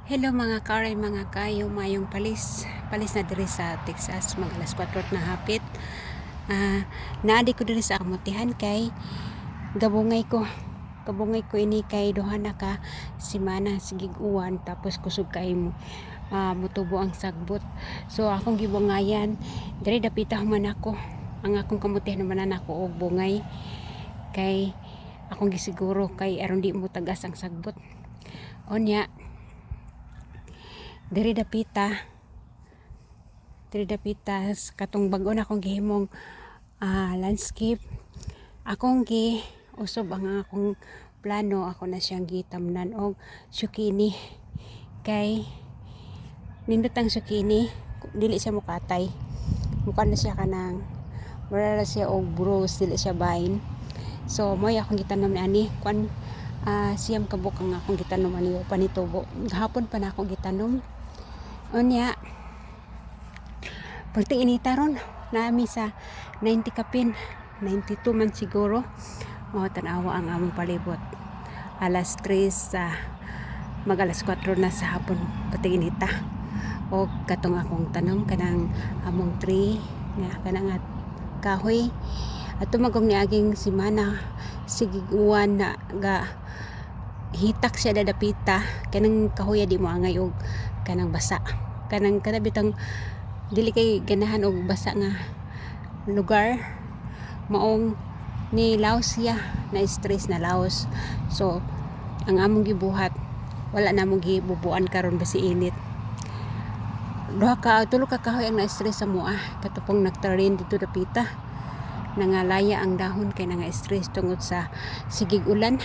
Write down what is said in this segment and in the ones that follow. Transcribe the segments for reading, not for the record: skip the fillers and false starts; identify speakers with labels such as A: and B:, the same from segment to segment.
A: Hello mga karay, mga kayo, mayong palis na diri sa Texas, mag alas 4 na hapit. Naadi ko diri sa kamutihan kay gabungay ko ini kay duha na ka semana sigig uwan, tapos kusog kay mo mutubo ang sagbot. So akong gibungayan diri dapita man ako, ang akong kamutihan naman ako og bungay kay akong gisiguro kay aron di mo tagas ang sagbot. Onya diri dapita katong bag-o na akong gihimong landscape. Akong gi usob ang akong plano, ako na siyang gitamnan og zucchini kay nindot ang zucchini, dili siya mukatay, mukha na siya kanang wala siya og bros, dili siya bahin. So mo'y akong gitanom ni ani kwan siyam kabuk ang akong gitanom ani panitubo. Gahapon pa na akong gitanom. Unya pagting inita ron nami sa 90 kapin, 92 man siguro. Tanawa ang among palibot, alas 3 sa mag alas 4 na sa hapon pagting inita. O katong akong tanom kanang among tree nga kanang kahoy at tumagong niaging semana sigig uwan na ga hitak siya dadapita kanang kahoy di mo angay og kanang basa, kanang kanabitang dili kay ganahan og basa nga lugar, maong ni laos siya na stress na laos. So ang among gibuhat wala na mong gibubuan karon basi init. Tulo ka kahoy ang na-stress sa mua katupong nagtarin dito dapita, nangalaya ang dahon kay nanga-stress tungod sa sigig ulan.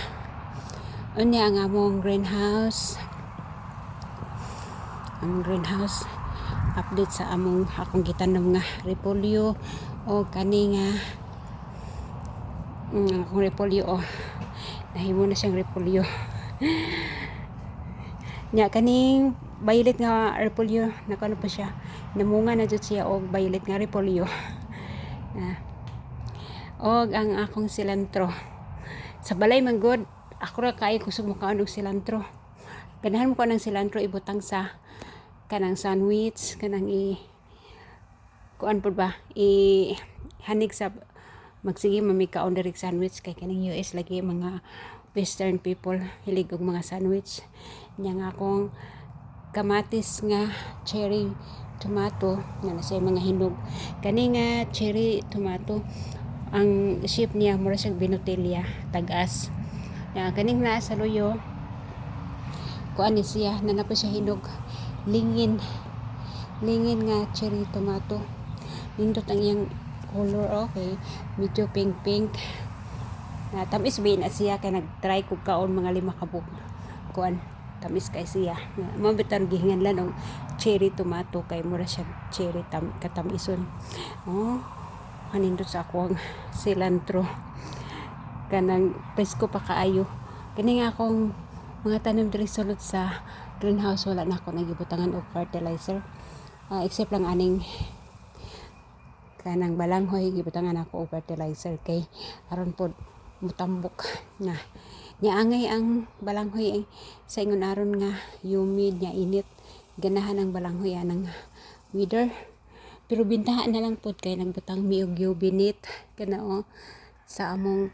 A: Unya ang among greenhouse update sa akong gitanom nga repolyo o kani nga akong repolyo nahimo na siyang repolyo nya kaning violet nga repolyo nakano pa siya, namunga na jud siya og violet nga repolyo. Og ang akong cilantro sa balay man good, ako ra kay kusog mo kaon og cilantro. Ganahan mo ko ng cilantro ibutang sa kanang sandwich, kanang kuan pud ba hanig sa magsige mamikaon diri sandwich kay kaning US lagi mga western people hilig og mga sandwich. Nya nga akong kamatis nga cherry tomato nga nasa mga hinog, kani nga cherry tomato ang shape niya mura siyang binotelya tagas. Kaning naa sa luyo kuan ni siya nanapa siya hinog, lingin nga cherry tomato, nindot ang iyang color. Okay, medyo pink tamis ba na siya kay nagtry ko kaon mga 5 kabuk kuan tamis kay siya mabitan gihinganlan og cherry tomato kay mura siya cherry katamison. Nindot sa akong cilantro kanang presko pa kaayo. Kani nga akong mga tanom diri sulod sa greenhouse wala na ako nagibutangan og fertilizer, except lang aning kanang balanghoy gibutangan ako og fertilizer kay aron pod mutambok nga niangay ang balanghoy sa ingon aron nga humid nya init, ganahan ang balanghoy anang weather. Pero bintahan na lang pod kay nagbutang mi og UV net kana sa among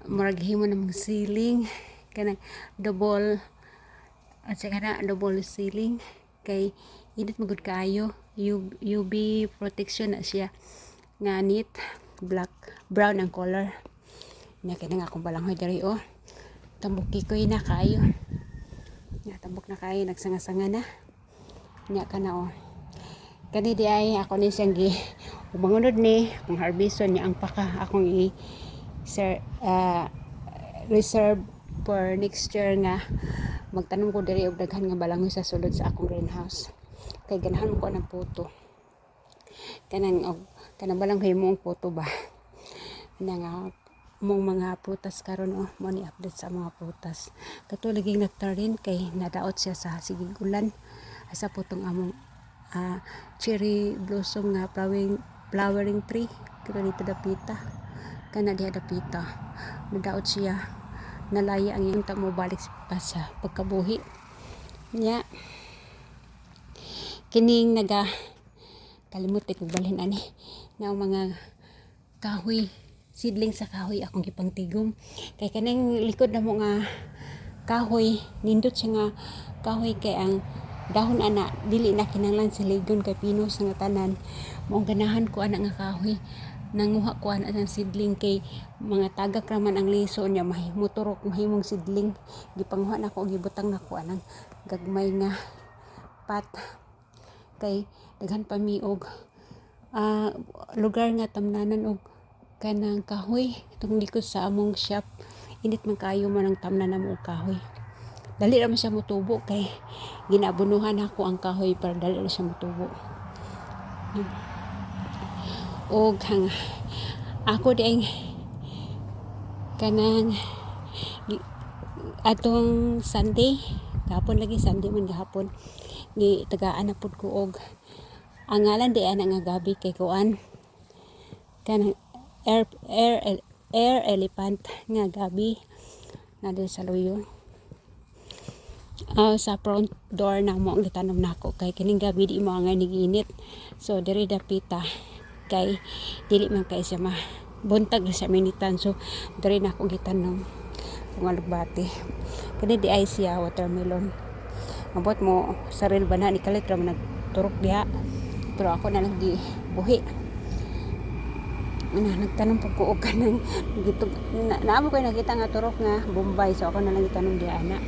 A: murag himo namang ceiling kanang double ceiling kay init magud kaayo. UV protection na siya nga net, brown ang color. Nya kay nga akong balanghoy diri tambok kikoy na kaayo. Nya tambok na kaayo, nagsanga-sanga na. Nya kana kani di ay ako ni siyang umangunod ni akong harveston niya ang paka akong reserve for next year nga magtanom ko diri og daghan nga balanghoy sa sulod sa akong greenhouse kay ganahan ko ng puto kanang balanghoy mo ang puto ba nga mong mga prutas karon mo ni update sa mga prutas katulad ging nectarine kay nadaot siya sa sigig ulan asa putong among cherry blossom nga flowering tree kaya dito dapita kana diha dapita nadaot siya, nalaya ang iyong mo balik pa sa pagkabuhi. nya kining kalimot ko balhin ani na mga kahoy, seedling sa kahoy akong gipangtigom. Kay kanang likod na mo nga kahoy, nindot siya nga kahoy kay ang dahon ana dili na kinahanglan siligon kay pinos nga tanan. Mao ganahan ko ana nga kahoy. Nanguha ko ana ng seedling kay mga tagak raman ang liso niya mahimuturok mahimong seedling. Gipanghuha na ko gibutang na ko anang gagmay nga pat kay daghan pa mi og lugar nga tamnanan og kanang kahoy itong likod sa among shop. Init man kayo man ang tamnanan mo og kahoy. Dali ra man siya motubo kay ginabunuhan ako ang kahoy para dali ra siya motubo. Og hang ako diay kanang atong Sunday gahapon lagi Sunday man gahapon gi tagaan na pud ko og ang ngalan di ana nga gabi kay kuan kanang air elephant nga gabi na din sa luyo. Sa front door na mo ang gitanom nako kay kining gabi di mo nga niginit, so diri dapita kay dili man kay siya buntag na siya minitan, so diri na ako gitanom kung alugbati. Kani di ay siya watermelon. Mabot mo saril ba na ni kalit ra man nagturok diha, pero ako na lang di buhi. Nagtanong po ko og kanang naamo koy nakita nga turok nga Bombay, so ako na lang gitanong diha ana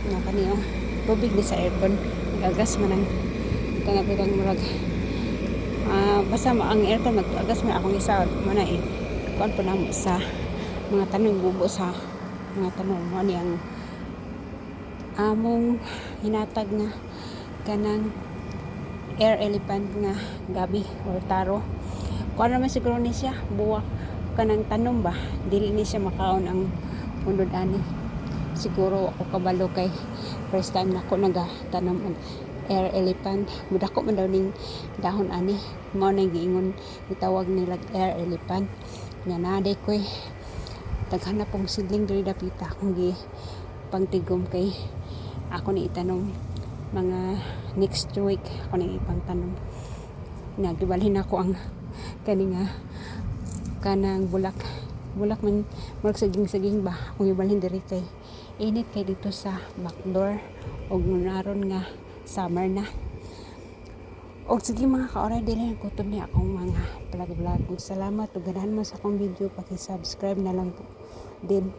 A: nga kaniya tubig ni sa aircon gagas man ang kanang murag basta ang aircon magagas man akong isa man eh kuan po namo sa mga tanong bubo sa mga tanong mo ni ang among hinatag nga kanang air elephant nga gabi or taro. Kuan naman siguro ni siya buwak kanang tanom ba dili ni siya makaon ang undod ani. Siguro ako kabalo kay first time nako nagatanom og air elephant. Mudako man daw ning dahon ani, mao nang giingon gitawag nila air elephant. Nga naday koy daghan pong sidling diri dapita akong gi pangtigom kay ako ni itanom mga next week ako ni ipangtanom. Nagdibalhin ako ang kaninga kanang bulak man saging ba kung ibalhin diri kay init kay dito sa backdoor og naron nga summer na. Og sige mga ka-oray dili ang kutob ni akong mga vlog. Salamat ug ganahan mo sa akong video, paki-subscribe na lang po din.